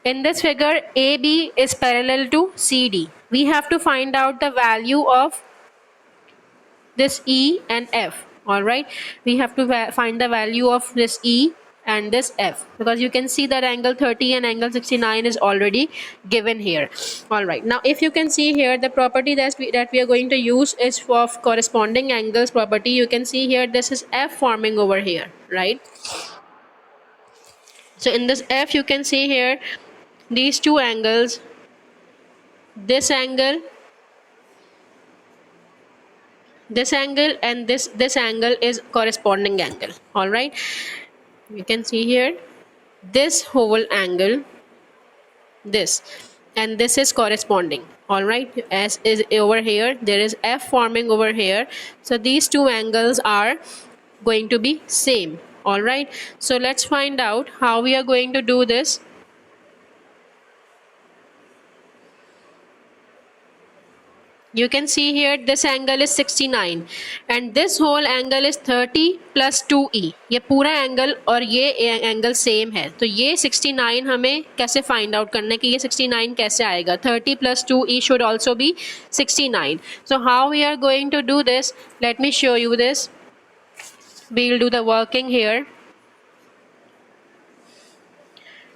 In this figure, AB is parallel to CD. We have to find out the value of this E and F. Alright, we have to find the value of this E and this F, because you can see that angle 30 and angle 69 is already given here. Alright, now if you can see here, the property that we are going to use is for corresponding angles property. You can see here this is F forming over here, right? So in this F you can see here these two angles, this angle and this angle is corresponding angle. All right, you can see here this whole angle, this, and this is corresponding. All right, as is over here, there is F forming over here, so these two angles are going to be same. All right, so let's find out how we are going to do this. You can see here this angle is 69 and this whole angle is 30 plus 2e. ये पूरा angle और ये angle same है, तो ये 69 हमें कैसे find out करना है कि ये 69 कैसे आएगा. 30 plus 2e should also be 69. So how we are going to do this? Let me show you this. We'll do the working here.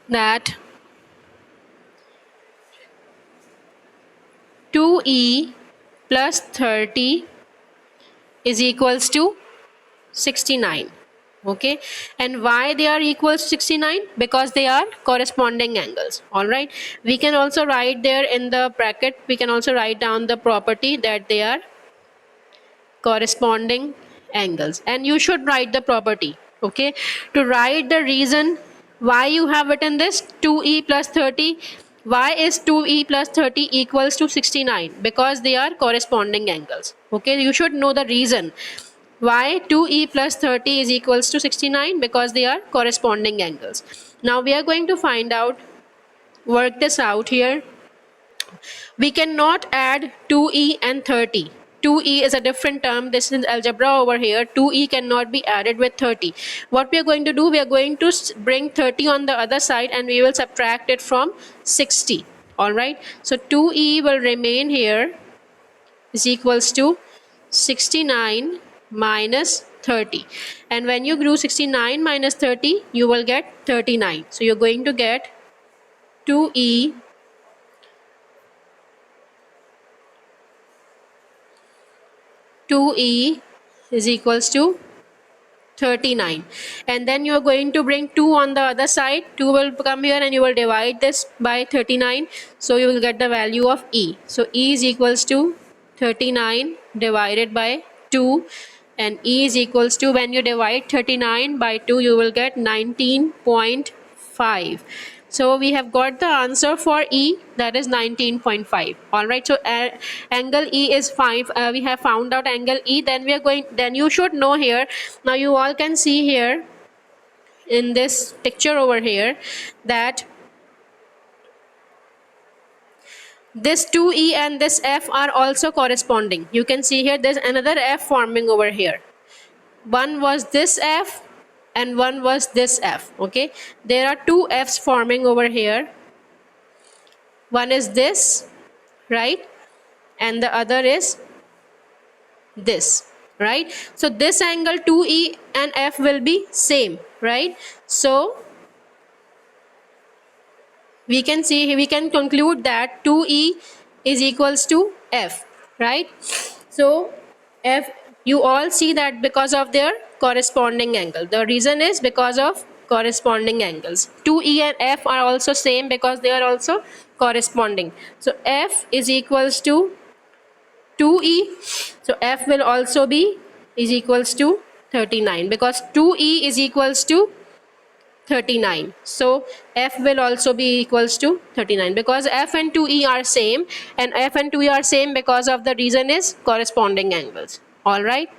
That 2e plus 30 is equals to 69. Okay, and why they are equals to 69? Because they are corresponding angles. All right, we can also write there in the bracket, we can also write down the property that they are corresponding angles, and you should write the property. Okay, to write the reason why you have written this 2e plus 30. Why is 2e plus 30 equals to 69? Because they are corresponding angles. Okay, you should know the reason why 2e plus 30 is equals to 69, because they are corresponding angles. Now we are going to find out, work this out here. We cannot add 2e and 30. 2e is a different term. This is algebra over here. 2e cannot be added with 30. What we are going to do, we are going to bring 30 on the other side and we will subtract it from 60. All right, so 2e will remain here, is equals to 69 minus 30, and when you do 69 minus 30 you will get 39. So you're going to get 2e is equals to 39, and then you are going to bring 2 on the other side. 2 will come here and you will divide this by 39, so you will get the value of e. So e is equals to 39 divided by 2, and e is equals to, when you divide 39 by 2 you will get 19.5. So we have got the answer for E, that is 19.5. All right, so angle E is 5. We have found out angle E. Then we are going, then you should know here, now you all can see here in this picture over here that this 2e and this f are also corresponding. You can see here there's another f forming over here. One was this f and one was this f. Okay, there are two f's forming over here. One is this, right, and the other is this, right? So this angle 2e and f will be same, right? So we can see, we can conclude that 2e is equals to f, right? So f, you all see that because of their corresponding angle. The reason is because of corresponding angles. 2e and f are also same because they are also corresponding. So f is equals to 2e, so f will also be is equals to 39, because 2e is equals to 39. So f will also be equals to 39, because f and 2e are same, and f and 2e are same because of the reason is corresponding angles. All right.